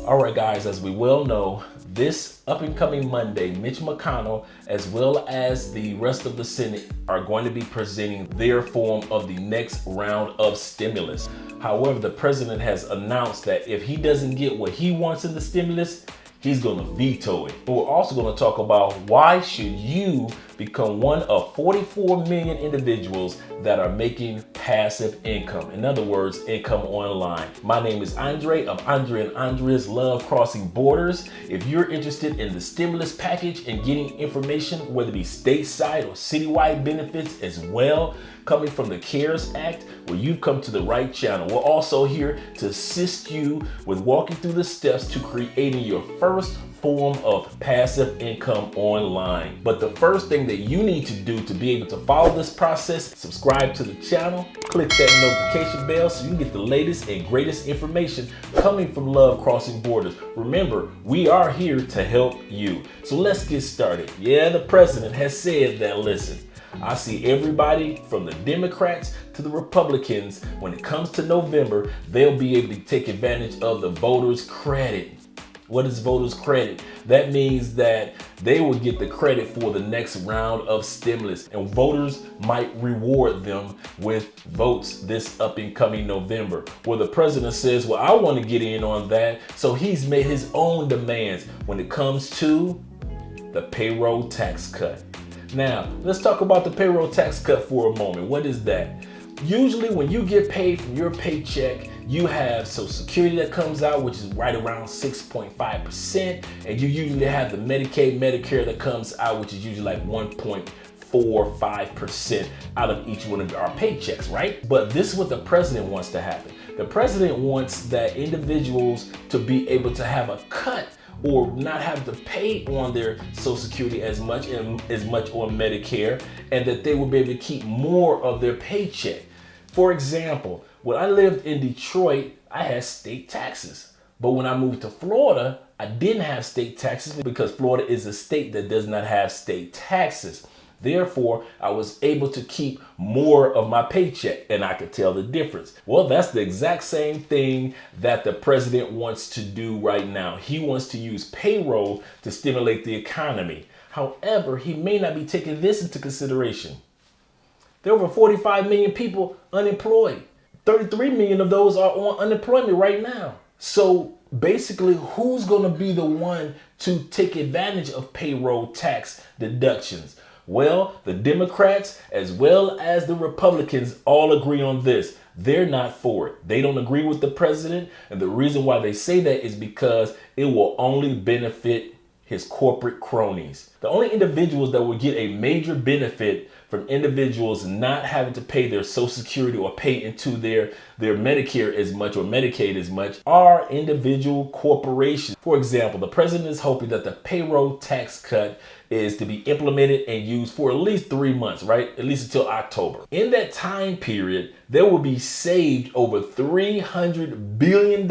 All right, guys, as we well know, this up and coming Monday, Mitch McConnell, as well as the rest of the Senate, are going to be presenting their form of the next round of stimulus. However, the president has announced that if he doesn't get what he wants in the stimulus, he's going to veto it. But we're also going to talk about why should you become one of 44 million individuals that are making passive income. In other words, income online. My name is Andre of Andre and Andrea's Love Crossing Borders. If you're interested in the stimulus package and getting information, whether it be stateside or citywide benefits as well, coming from the CARES Act, well, you've come to the right channel. We're also here to assist you with walking through the steps to creating your first form of passive income online. But the first thing that you need to do to be able to follow this process, subscribe to the channel, click that notification bell so you can get the latest and greatest information coming from Love Crossing Borders. Remember, we are here to help you. So let's get started. Yeah, the president has said that, listen, I see everybody from the Democrats to the Republicans, when it comes to November, they'll be able to take advantage of the voters' credit. What is voters' credit? That means that they will get the credit for the next round of stimulus, and voters might reward them with votes this up and coming November. Well, the president says, well, I want to get in on that. So he's made his own demands when it comes to the payroll tax cut. Now, let's talk about the payroll tax cut for a moment. What is that? Usually when you get paid from your paycheck, you have Social Security that comes out, which is right around 6.5%. And you usually have the Medicaid, Medicare that comes out, which is usually like 1.45% out of each one of our paychecks, right? But this is what the president wants to happen. The president wants that individuals to be able to have a cut or not have to pay on their Social Security as much on Medicare, and that they will be able to keep more of their paycheck. For example, when I lived in Detroit, I had state taxes. But when I moved to Florida, I didn't have state taxes because Florida is a state that does not have state taxes. Therefore, I was able to keep more of my paycheck, and I could tell the difference. Well, that's the exact same thing that the president wants to do right now. He wants to use payroll to stimulate the economy. However, he may not be taking this into consideration. There are over 45 million people unemployed. 33 million of those are on unemployment right now. So basically, who's going to be the one to take advantage of payroll tax deductions? Well, the Democrats as well as the Republicans all agree on this. They're not for it. They don't agree with the president. And the reason why they say that is because it will only benefit his corporate cronies. The only individuals that will get a major benefit from individuals not having to pay their Social Security or pay into their Medicare as much or Medicaid as much are individual corporations. For example, the president is hoping that the payroll tax cut is to be implemented and used for at least 3 months, right? At least until October. In that time period, there will be saved over $300 billion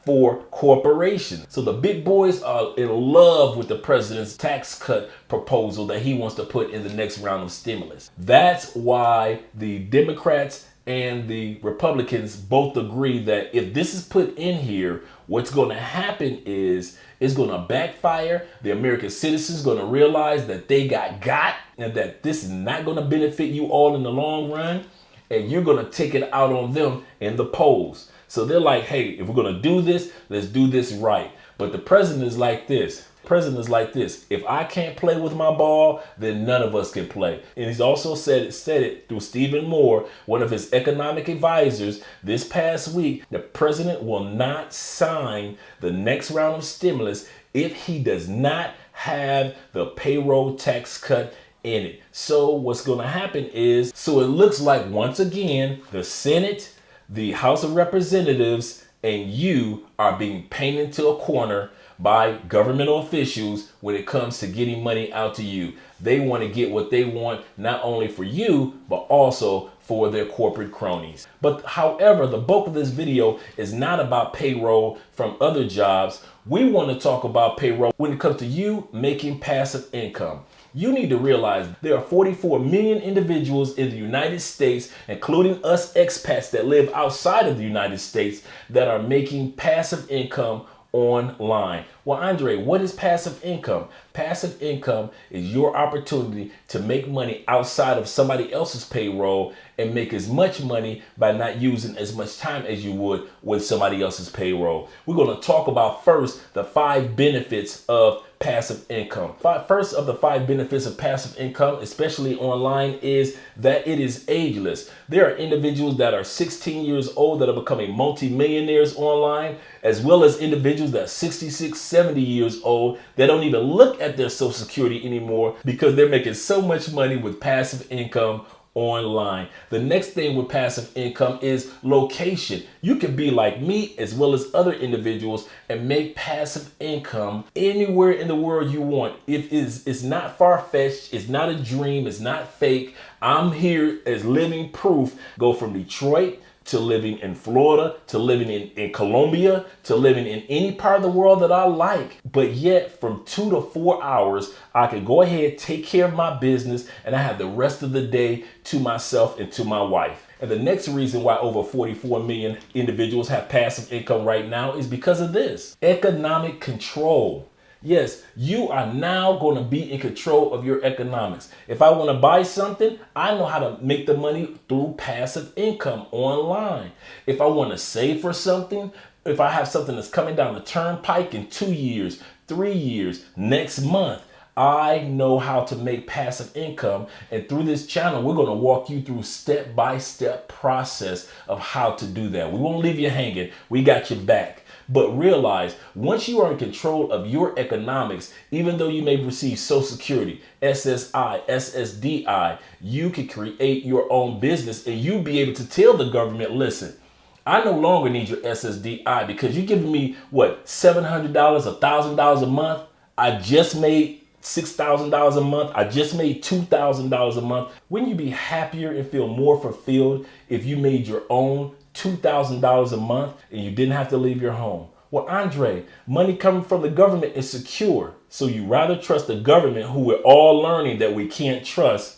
for corporations. So the big boys are in love with the president's tax cut proposal that he wants to put in the next round of stimulus. That's why the Democrats and the Republicans both agree that if this is put in here, what's going to happen is it's going to backfire. The American citizens going to realize that they got and that this is not going to benefit you all in the long run. And you're going to take it out on them in the polls. So they're like, hey, if we're going to do this, let's do this right. But the president is like this. If I can't play with my ball, then none of us can play. And he's also said it through Stephen Moore, one of his economic advisors, this past week. The president will not sign the next round of stimulus if he does not have the payroll tax cut in it. So what's going to happen is, so it looks like once again, the Senate, the House of Representatives, and you are being painted into a corner by governmental officials when it comes to getting money out to you. They want to get what they want, not only for you, but also for their corporate cronies. But however, the bulk of this video is not about payroll from other jobs. We want to talk about payroll when it comes to you making passive income. You need to realize there are 44 million individuals in the United States, including us expats that live outside of the United States, that are making passive income online. Well, Andre, what is passive income? Passive income is your opportunity to make money outside of somebody else's payroll and make as much money by not using as much time as you would with somebody else's payroll. We're going to talk about first the 5 benefits of passive income. First of the 5 benefits of passive income, especially online, is that it is ageless. There are individuals that are 16 years old that are becoming multi-millionaires online, as well as individuals that are 66, 70 years old that don't even look at their Social Security anymore because they're making so much money with passive income online. The next thing with passive income is location. You can be like me as well as other individuals and make passive income anywhere in the world you want. It's not far-fetched, it's not a dream, it's not fake. I'm here as living proof. Go from Detroit to living in Florida, to living in Colombia, to living in any part of the world that I like. But yet from 2 to 4 hours, I can go ahead, take care of my business, and I have the rest of the day to myself and to my wife. And the next reason why over 44 million individuals have passive income right now is because of this: economic control. Yes, you are now going to be in control of your economics. If I want to buy something, I know how to make the money through passive income online. If I want to save for something, if I have something that's coming down the turnpike in 2 years, 3 years, next month, I know how to make passive income. And through this channel, we're going to walk you through step-by-step process of how to do that. We won't leave you hanging. We got your back. But realize, once you are in control of your economics, even though you may receive Social Security, SSI, SSDI, you can create your own business and you be able to tell the government, listen, I no longer need your SSDI because you're giving me, what, $700, $1,000 a month? I just made $6,000 a month. I just made $2,000 a month. Wouldn't you be happier and feel more fulfilled if you made your own $2,000 a month and you didn't have to leave your home? Well, Andre, money coming from the government is secure. So you rather trust the government, who we're all learning that we can't trust,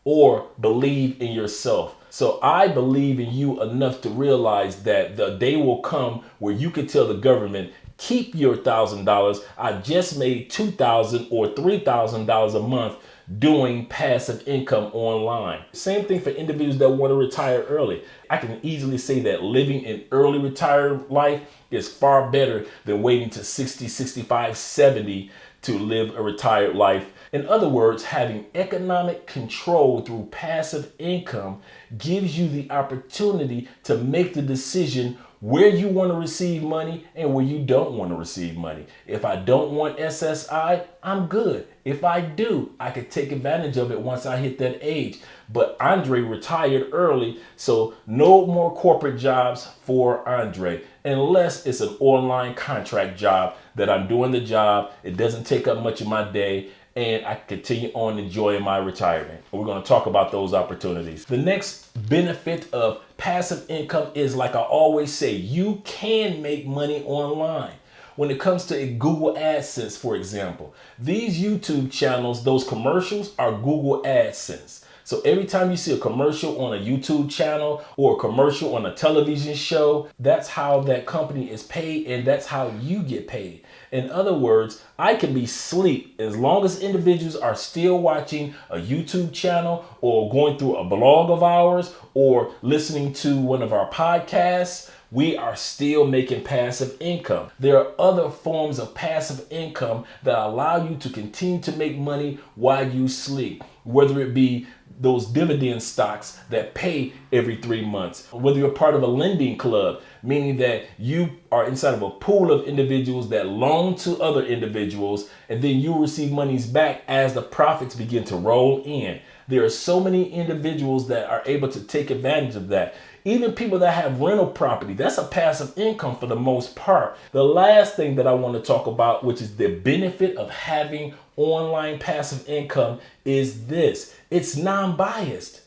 or believe in yourself. So I believe in you enough to realize that the day will come where you can tell the government, keep your $1,000. I just made $2,000 or $3,000 a month doing passive income online. Same thing for individuals that want to retire early. I can easily say that living an early retired life is far better than waiting to 60, 65, 70 to live a retired life. In other words, having economic control through passive income gives you the opportunity to make the decision where you want to receive money and where you don't want to receive money. If I don't want SSI, I'm good. If I do, I could take advantage of it once I hit that age. But Andre retired early, so no more corporate jobs for Andre, unless it's an online contract job that I'm doing the job. It doesn't take up much of my day, and I continue on enjoying my retirement. We're going to talk about those opportunities. The next benefit of passive income is, like I always say, you can make money online. When it comes to Google AdSense, for example, these YouTube channels, those commercials are Google AdSense. So every time you see a commercial on a YouTube channel or a commercial on a television show, that's how that company is paid, and that's how you get paid. In other words, I can be asleep as long as individuals are still watching a YouTube channel or going through a blog of ours or listening to one of our podcasts. We are still making passive income. There are other forms of passive income that allow you to continue to make money while you sleep, whether it be those dividend stocks that pay every 3 months, whether you're part of a lending club, meaning that you are inside of a pool of individuals that loan to other individuals, and then you receive monies back as the profits begin to roll in. There are so many individuals that are able to take advantage of that. Even people that have rental property, that's a passive income for the most part. The last thing that I want to talk about, which is the benefit of having online passive income, is this: it's non-biased.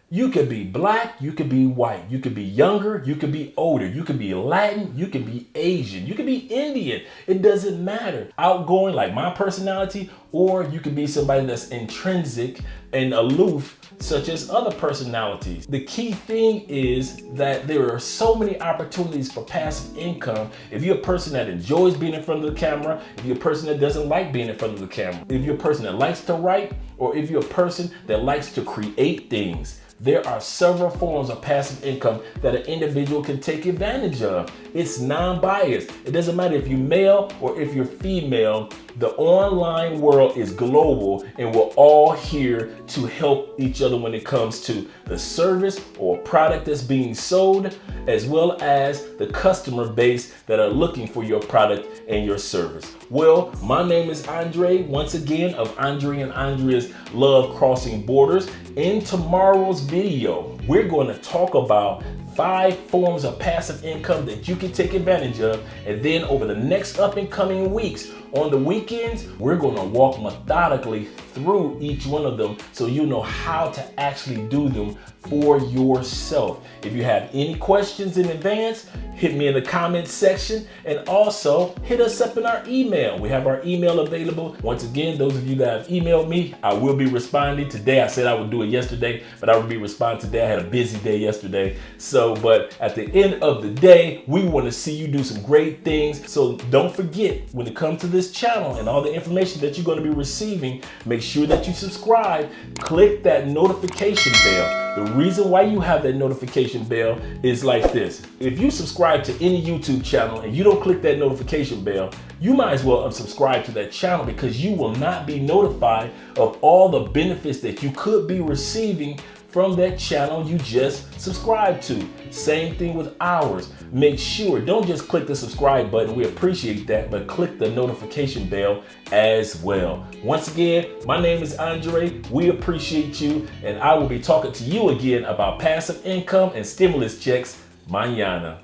You could be black, you could be white, you could be younger, you could be older, you could be Latin, you could be Asian, you could be Indian. It doesn't matter. Outgoing like my personality, or you could be somebody that's intrinsic and aloof, such as other personalities. The key thing is that there are so many opportunities for passive income. If you're a person that enjoys being in front of the camera, if you're a person that doesn't like being in front of the camera, if you're a person that likes to write, or if you're a person that likes to create things, there are several forms of passive income that an individual can take advantage of. It's non-biased. It doesn't matter if you're male or if you're female. The online world is global, and we're all here to help each other when it comes to the service or product that's being sold, as well as the customer base that are looking for your product and your service. Well, my name is Andre, once again, of Andre and Andrea's Love Crossing Borders. In tomorrow's video, we're going to talk about 5 forms of passive income that you can take advantage of. And then over the next up and coming weeks, on the weekends, we're going to walk methodically through each one of them so you know how to actually do them for yourself. If you have any questions in advance, hit me in the comments section, and also hit us up in our email. We have our email available. Once again, those of you that have emailed me, I will be responding today. I said I would do it yesterday, but I will be responding today. I had a busy day yesterday. But at the end of the day, we want to see you do some great things. So don't forget, when it comes to this channel and all the information that you're going to be receiving, make sure that you subscribe, click that notification bell. The reason why you have that notification bell is like this. If you subscribe to any YouTube channel and you don't click that notification bell, you might as well unsubscribe to that channel, because you will not be notified of all the benefits that you could be receiving from that channel you just subscribed to. Same thing with ours. Make sure, don't just click the subscribe button, we appreciate that, but click the notification bell as well. Once again, my name is Andre, we appreciate you, and I will be talking to you again about passive income and stimulus checks mañana.